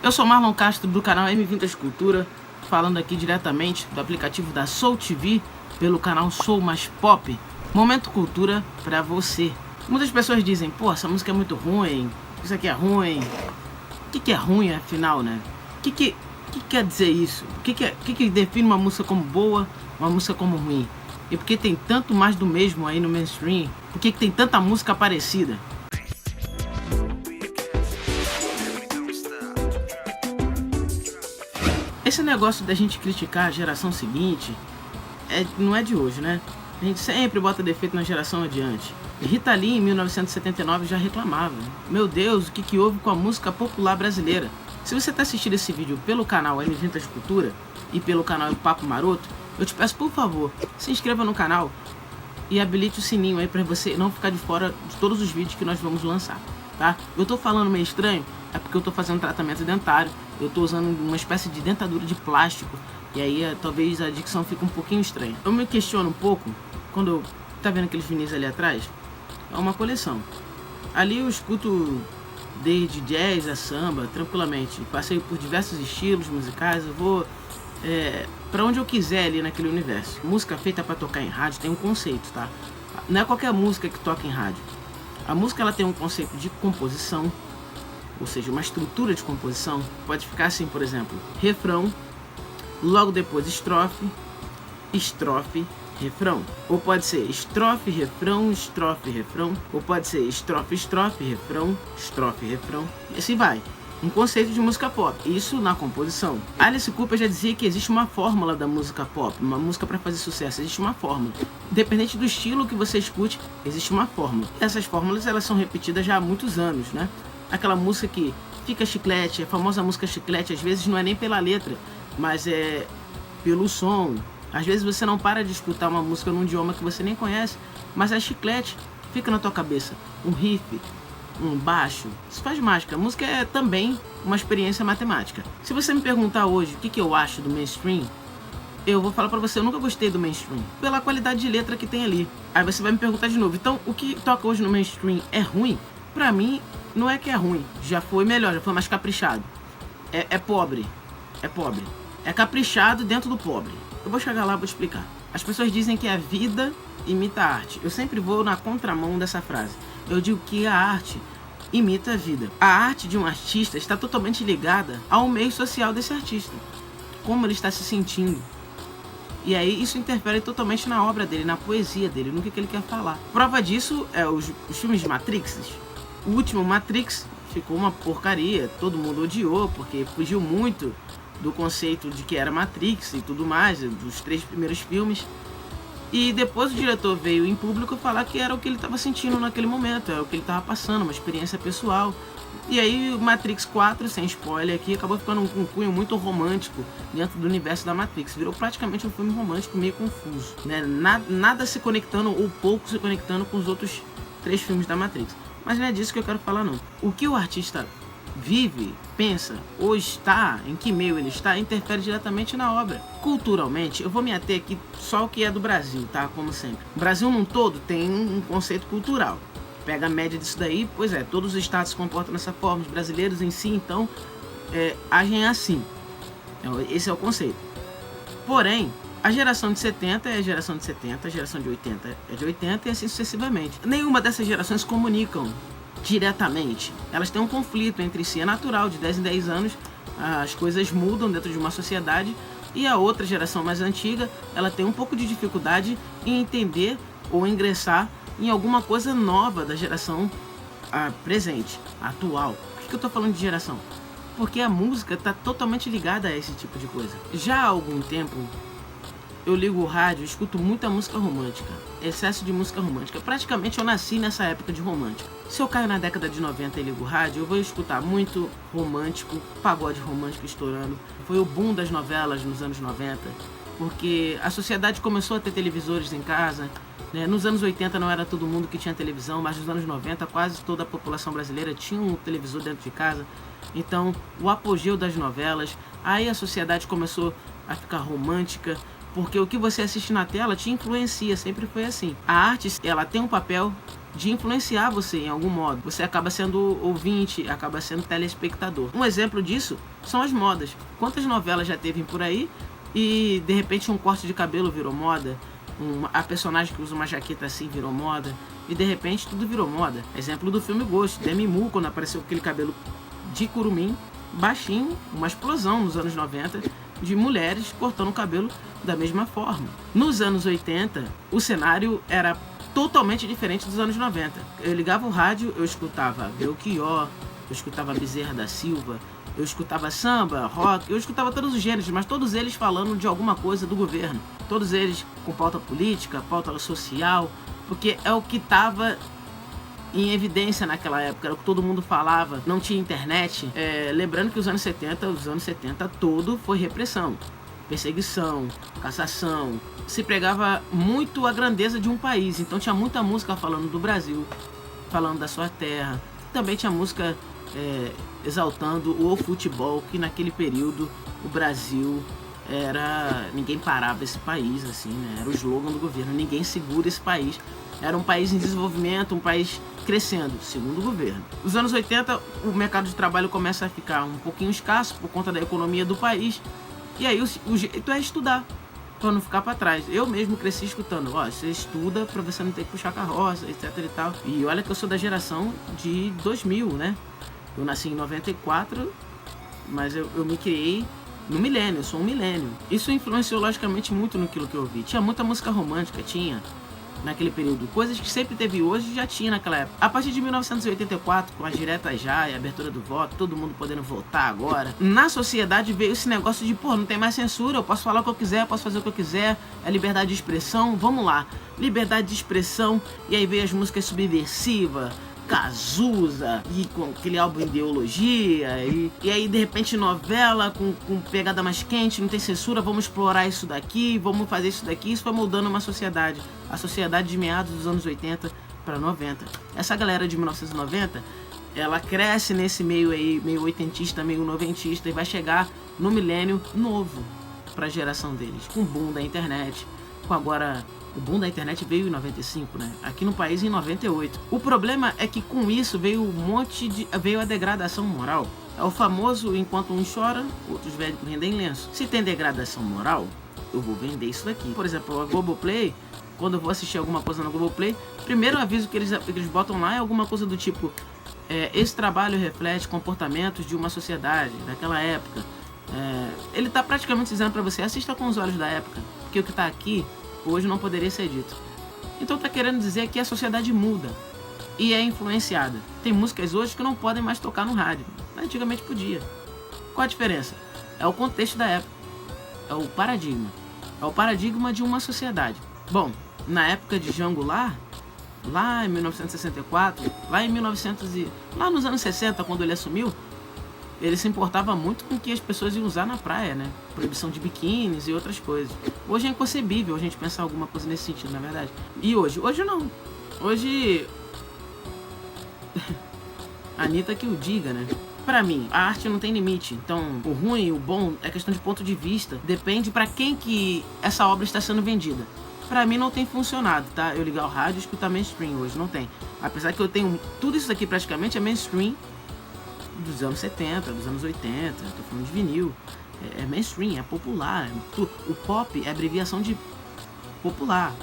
Eu sou Marlon Castro do canal M20 Cultura, falando aqui diretamente do aplicativo da Soul TV pelo canal Soul Mais Pop. Momento cultura pra você. Muitas pessoas dizem, pô, essa música é muito ruim, isso aqui é ruim. O que é ruim afinal, né? O que quer dizer isso? O que define uma música como boa, uma música como ruim? E por que tem tanto mais do mesmo aí no mainstream? Por que tem tanta música parecida? Esse negócio da gente criticar a geração seguinte não é de hoje, né? A gente sempre bota defeito na geração adiante. Rita Lee, em 1979, já reclamava. Meu Deus, o que houve com a música popular brasileira? Se você está assistindo esse vídeo pelo canal M20 Cultura e pelo canal Papo Maroto, eu te peço, por favor, se inscreva no canal e habilite o sininho aí para você não ficar de fora de todos os vídeos que nós vamos lançar, tá? Eu tô falando meio estranho, é porque eu tô fazendo tratamento dentário, eu tô usando uma espécie de dentadura de plástico, e aí talvez a dicção fique um pouquinho estranha. Eu me questiono um pouco, quando eu tá vendo aqueles vinis ali atrás, é uma coleção. Ali eu escuto desde jazz a samba, tranquilamente, passei por diversos estilos musicais, eu vou para onde eu quiser ali naquele universo. Música feita para tocar em rádio tem um conceito, tá? Não é qualquer música que toca em rádio. A música ela tem um conceito de composição, ou seja, uma estrutura de composição. Pode ficar assim, por exemplo, refrão, logo depois estrofe, estrofe, refrão. Ou pode ser estrofe, refrão, ou pode ser estrofe, estrofe, refrão, estrofe, refrão, e assim vai. Um conceito de música pop, isso na composição. Alice Cooper já dizia que existe uma fórmula da música pop, uma música para fazer sucesso, existe uma fórmula. Independente do estilo que você escute, existe uma fórmula. E essas fórmulas elas são repetidas já há muitos anos, né? Aquela música que fica chiclete, a famosa música chiclete, às vezes não é nem pela letra, mas é pelo som. Às vezes você não para de escutar uma música num idioma que você nem conhece, mas é chiclete, fica na tua cabeça. Um riff, um baixo, isso faz mágica. A música é também uma experiência matemática. Se você me perguntar hoje o que eu acho do mainstream, eu vou falar pra você, eu nunca gostei do mainstream, pela qualidade de letra que tem ali. Aí você vai me perguntar de novo, então o que toca hoje no mainstream é ruim? Pra mim, não é que é ruim, já foi melhor, já foi mais caprichado. É pobre, é caprichado dentro do pobre. Eu vou chegar lá, vou explicar. As pessoas dizem que a vida imita a arte. Eu sempre vou na contramão dessa frase. Eu digo que a arte imita a vida. A arte de um artista está totalmente ligada ao meio social desse artista. Como ele está se sentindo. E aí isso interfere totalmente na obra dele, na poesia dele, no que ele quer falar. Prova disso é os filmes de Matrix. O último Matrix ficou uma porcaria. Todo mundo odiou porque fugiu muito do conceito de que era Matrix e tudo mais, dos 3 primeiros filmes. E depois o diretor veio em público falar que era o que ele estava sentindo naquele momento, era o que ele estava passando, uma experiência pessoal. E aí o Matrix 4, sem spoiler aqui, acabou ficando um cunho muito romântico dentro do universo da Matrix. Virou praticamente um filme romântico meio confuso, né? Nada se conectando ou pouco se conectando com os outros 3 filmes da Matrix. Mas não é disso que eu quero falar não. O que o artista vive, pensa ou está, em que meio ele está, interfere diretamente na obra. Culturalmente, eu vou me ater aqui só o que é do Brasil, tá? Como sempre. O Brasil num todo tem um conceito cultural. Pega a média disso daí, pois é, todos os estados se comportam dessa forma, os brasileiros em si, então, agem assim. Esse é o conceito. Porém, a geração de 70 é a geração de 70, a geração de 80 é de 80 e assim sucessivamente. Nenhuma dessas gerações comunicam diretamente. Elas têm um conflito entre si, é natural, de 10 em 10 anos as coisas mudam dentro de uma sociedade e a outra geração mais antiga, ela tem um pouco de dificuldade em entender ou ingressar em alguma coisa nova da geração presente, atual. Por que eu tô falando de geração? Porque a música está totalmente ligada a esse tipo de coisa. Já há algum tempo eu ligo o rádio e escuto muita música romântica, excesso de música romântica. Praticamente eu nasci nessa época de romântica. Se eu caio na década de 90 e ligo o rádio, eu vou escutar muito romântico, pagode romântico estourando. Foi o boom das novelas nos anos 90, porque a sociedade começou a ter televisores em casa, né? Nos anos 80 não era todo mundo que tinha televisão, mas nos anos 90 quase toda a população brasileira tinha um televisor dentro de casa. Então, o apogeu das novelas, aí a sociedade começou a ficar romântica, porque o que você assiste na tela te influencia, sempre foi assim. A arte, ela tem um papel de influenciar você em algum modo. Você acaba sendo ouvinte, acaba sendo telespectador. Um exemplo disso são as modas. Quantas novelas já teve por aí e de repente um corte de cabelo virou moda, a personagem que usa uma jaqueta assim virou moda, e de repente tudo virou moda. Exemplo do filme Ghost, Demi Moore, quando apareceu aquele cabelo de curumim, baixinho, uma explosão nos anos 90 de mulheres cortando o cabelo da mesma forma. Nos anos 80, o cenário era totalmente diferente dos anos 90. Eu ligava o rádio, eu escutava Belchior, eu escutava Bezerra da Silva, eu escutava samba, rock, eu escutava todos os gêneros, mas todos eles falando de alguma coisa do governo. Todos eles com pauta política, pauta social, porque é o que estava em evidência naquela época, era o que todo mundo falava, não tinha internet. Lembrando que os anos 70 todo foi repressão, perseguição, cassação. Se pregava muito a grandeza de um país, então tinha muita música falando do Brasil, falando da sua terra. Também tinha música exaltando o futebol, que naquele período o Brasil era... ninguém parava esse país, assim, né? Era o slogan do governo, ninguém segura esse país. Era um país em desenvolvimento, um país crescendo, segundo o governo. Nos anos 80, o mercado de trabalho começa a ficar um pouquinho escasso por conta da economia do país. E aí o jeito é estudar, para não ficar para trás. Eu mesmo cresci escutando, você estuda para você não ter que puxar carroça, etc e tal. E olha que eu sou da geração de 2000, né? Eu nasci em 94, mas eu me criei no milênio, eu sou um milênio. Isso influenciou logicamente muito naquilo que eu ouvi. Tinha muita música romântica, tinha naquele período. Coisas que sempre teve hoje já tinha naquela época. A partir de 1984, com as diretas já e a abertura do voto, todo mundo podendo votar agora, na sociedade veio esse negócio de, não tem mais censura, eu posso falar o que eu quiser, eu posso fazer o que eu quiser, é liberdade de expressão, vamos lá. Liberdade de expressão, e aí veio as músicas subversivas, Cazuza, e com aquele álbum Ideologia, e aí de repente novela com pegada mais quente, não tem censura, vamos explorar isso daqui, vamos fazer isso daqui. Isso foi moldando uma sociedade, a sociedade de meados dos anos 80 para 90. Essa galera de 1990, ela cresce nesse meio aí, meio oitentista, meio noventista, e vai chegar no milênio novo para a geração deles, com o boom da internet, com agora... O boom da internet veio em 95, né? Aqui no país em 98. O problema é que com isso veio veio a degradação moral. É o famoso, enquanto uns choram, outros vendem lenço. Se tem degradação moral, eu vou vender isso daqui. Por exemplo, a Globoplay, quando eu vou assistir alguma coisa na Globoplay, primeiro aviso que eles botam lá é alguma coisa do tipo: esse trabalho reflete comportamentos de uma sociedade daquela época. Ele tá praticamente dizendo para você, assista com os olhos da época, porque o que tá aqui hoje não poderia ser dito. Então tá querendo dizer que a sociedade muda e é influenciada. Tem músicas hoje que não podem mais tocar no rádio, antigamente podia. Qual a diferença? É o contexto da época, é o paradigma. É o paradigma de uma sociedade. Bom, na época de João Goulart, lá em 1964, lá nos anos 60, quando ele assumiu, ele se importava muito com o que as pessoas iam usar na praia, né? Proibição de biquínis e outras coisas. Hoje é inconcebível a gente pensar alguma coisa nesse sentido, na verdade. E hoje? Hoje não. Hoje... Anitta que o diga, né? Pra mim, a arte não tem limite. Então, o ruim e o bom é questão de ponto de vista. Depende pra quem que essa obra está sendo vendida. Pra mim não tem funcionado, tá? Eu ligar o rádio e escutar mainstream hoje, não tem. Apesar que eu tenho... Tudo isso aqui praticamente é mainstream dos anos 70, dos anos 80, tô falando de vinil, é mainstream, é popular, o pop é abreviação de popular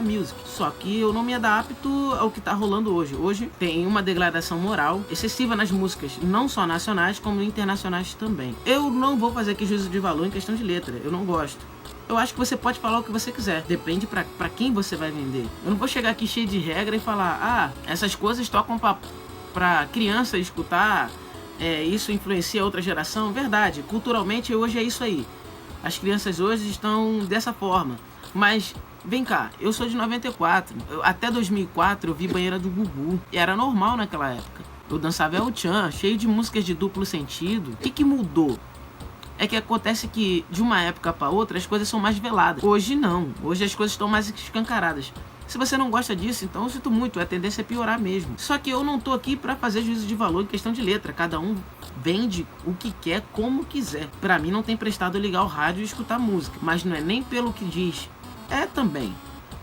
music, só que eu não me adapto ao que tá rolando hoje. Hoje tem uma degradação moral excessiva nas músicas, não só nacionais como internacionais também. Eu não vou fazer aqui juízo de valor em questão de letra, eu não gosto. Eu acho que você pode falar o que você quiser, depende pra quem você vai vender. Eu não vou chegar aqui cheio de regra e falar, essas coisas tocam pra criança escutar, isso influencia outra geração. Verdade, culturalmente hoje é isso aí. As crianças hoje estão dessa forma. Mas, vem cá, eu sou de 94. Até 2004 eu vi Banheira do Gugu. E era normal naquela época. Eu dançava El Chan, cheio de músicas de duplo sentido. O que mudou? É que acontece que de uma época para outra as coisas são mais veladas. Hoje não. Hoje as coisas estão mais escancaradas. Se você não gosta disso, então eu sinto muito, a tendência é piorar mesmo. Só que eu não tô aqui pra fazer juízo de valor em questão de letra. Cada um vende o que quer, como quiser. Pra mim não tem prestado ligar o rádio e escutar música. Mas não é nem pelo que diz. É também.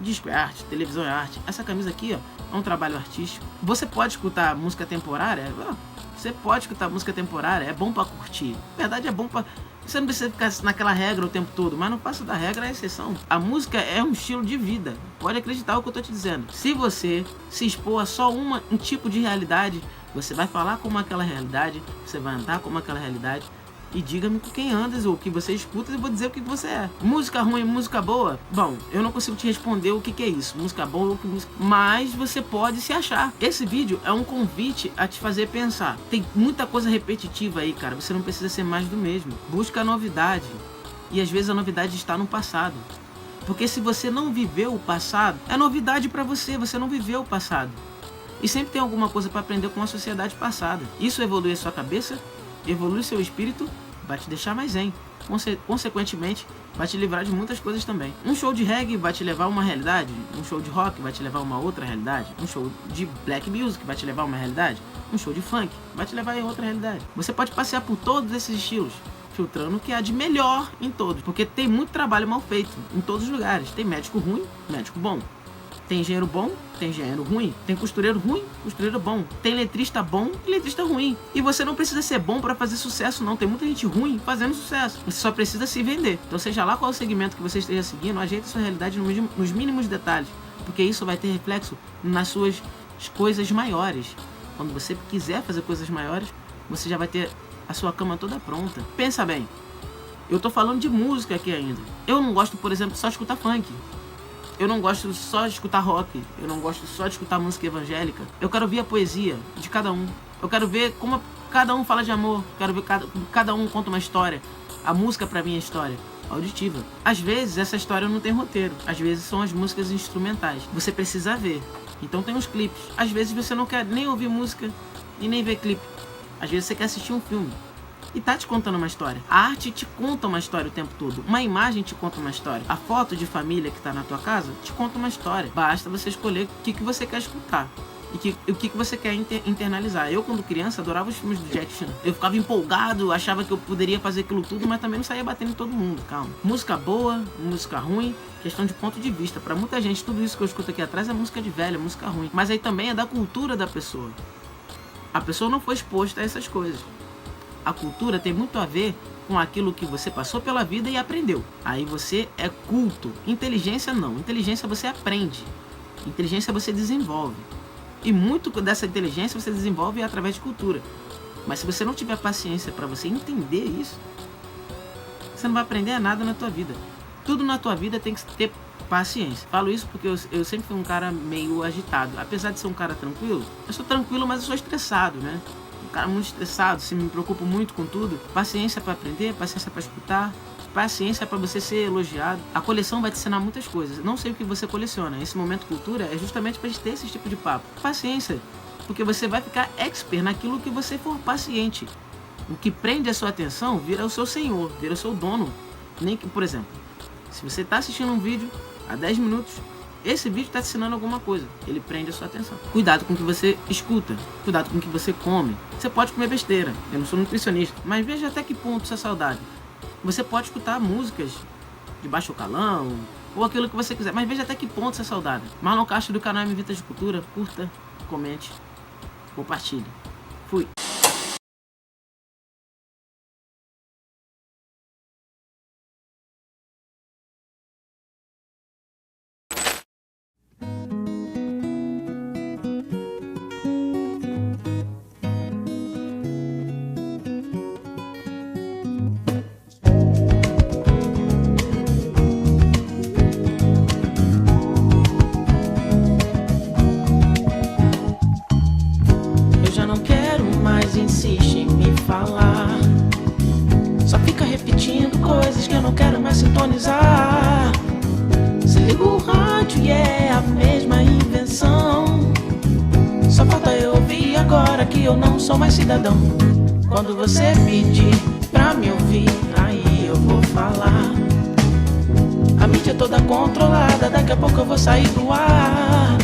Disco é arte, televisão é arte. Essa camisa aqui, ó, é um trabalho artístico. Você pode escutar música temporária? Você pode escutar música temporária, é bom pra curtir. Na verdade, é bom pra... Você não precisa ficar naquela regra o tempo todo, mas não passa da regra, é a exceção. A música é um estilo de vida. Pode acreditar no que eu tô te dizendo. Se você se expor a só um tipo de realidade, você vai falar como aquela realidade, você vai andar como aquela realidade. E diga-me com quem andas ou o que você escuta e eu vou dizer o que você é. Música ruim, música boa? Bom, eu não consigo te responder o que é isso. Música boa ou música... Mas você pode se achar. Esse vídeo é um convite a te fazer pensar. Tem muita coisa repetitiva aí, cara. Você não precisa ser mais do mesmo. Busca a novidade. E às vezes a novidade está no passado. Porque se você não viveu o passado, é novidade pra você. Você não viveu o passado. E sempre tem alguma coisa para aprender com a sociedade passada. Isso evolui a sua cabeça, evolui seu espírito, vai te deixar mais zen. Consequentemente, vai te livrar de muitas coisas também. Um show de reggae vai te levar a uma realidade, um show de rock vai te levar a uma outra realidade, um show de black music vai te levar a uma realidade, um show de funk vai te levar a outra realidade. Você pode passear por todos esses estilos, filtrando o que há de melhor em todos, porque tem muito trabalho mal feito em todos os lugares. Tem médico ruim, médico bom. Tem engenheiro bom, tem engenheiro ruim. Tem costureiro ruim, costureiro bom. Tem letrista bom e letrista ruim. E você não precisa ser bom para fazer sucesso, não. Tem muita gente ruim fazendo sucesso. Você só precisa se vender. Então, seja lá qual o segmento que você esteja seguindo, ajeite sua realidade nos mínimos detalhes. Porque isso vai ter reflexo nas suas coisas maiores. Quando você quiser fazer coisas maiores, você já vai ter a sua cama toda pronta. Pensa bem. Eu tô falando de música aqui ainda. Eu não gosto, por exemplo, só de escutar funk. Eu não gosto só de escutar rock, eu não gosto só de escutar música evangélica. Eu quero ver a poesia de cada um. Eu quero ver como cada um fala de amor. Eu quero ver cada um conta uma história. A música pra mim é história auditiva. Às vezes essa história não tem roteiro. Às vezes são as músicas instrumentais. Você precisa ver. Então tem os clipes. Às vezes você não quer nem ouvir música e nem ver clipe. Às vezes você quer assistir um filme. E tá te contando uma história. A arte te conta uma história o tempo todo. Uma imagem te conta uma história. A foto de família que tá na tua casa te conta uma história. Basta você escolher o que você quer escutar. E o que você quer internalizar. Eu, quando criança, adorava os filmes do Jack Chan. Eu ficava empolgado, achava que eu poderia fazer aquilo tudo, mas também não saía batendo em todo mundo. Calma. Música boa, música ruim, questão de ponto de vista. Pra muita gente, tudo isso que eu escuto aqui atrás é música de velho, é música ruim. Mas aí também é da cultura da pessoa. A pessoa não foi exposta a essas coisas. A cultura tem muito a ver com aquilo que você passou pela vida e aprendeu. Aí você é culto. Inteligência não. Inteligência você aprende. Inteligência você desenvolve. E muito dessa inteligência você desenvolve através de cultura. Mas se você não tiver paciência para você entender isso, você não vai aprender nada na tua vida. Tudo na tua vida tem que ter paciência. Falo isso porque eu sempre fui um cara meio agitado. Apesar de ser um cara tranquilo, eu sou tranquilo, mas eu sou estressado, né? Um cara muito estressado, se me preocupo muito com tudo. Paciência para aprender, paciência para escutar, paciência para você ser elogiado. A coleção vai te ensinar muitas coisas. Não sei o que você coleciona. Esse momento cultura é justamente para gente ter esse tipo de papo. Paciência, porque você vai ficar expert naquilo que você for paciente. O que prende a sua atenção vira o seu senhor, vira o seu dono. Nem que, por exemplo, se você está assistindo um vídeo há 10 minutos, esse vídeo está te ensinando alguma coisa. Ele prende a sua atenção. Cuidado com o que você escuta. Cuidado com o que você come. Você pode comer besteira. Eu não sou nutricionista. Mas veja até que ponto isso é saudável. Você pode escutar músicas de baixo calão ou aquilo que você quiser. Mas veja até que ponto isso é saudável. Marlon Castro do canal M Vitas de Cultura. Curta, comente, compartilhe. Fui. Insiste em me falar, só fica repetindo coisas que eu não quero mais sintonizar. Se liga o rádio e é a mesma invenção. Só falta eu ouvir agora que eu não sou mais cidadão. Quando você pedir pra me ouvir, aí eu vou falar. A mídia é toda controlada, daqui a pouco eu vou sair do ar.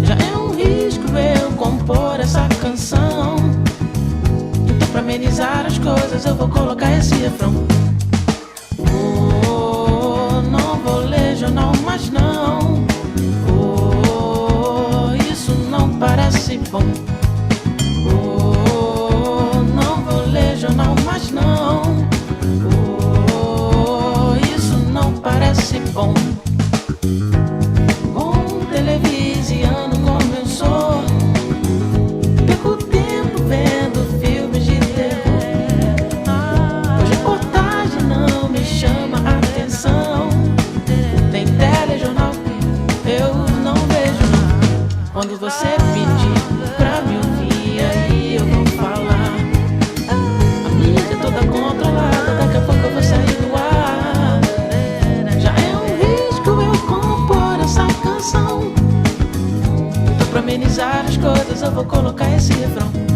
Já é um risco eu compor essa canção. Pra amenizar as coisas eu vou colocar esse refrão. Oh, não vou ler jornal mais não. nada, daqui a pouco eu vou sair do ar. Já é um risco eu compor essa canção. Então pra amenizar as coisas eu vou colocar esse refrão.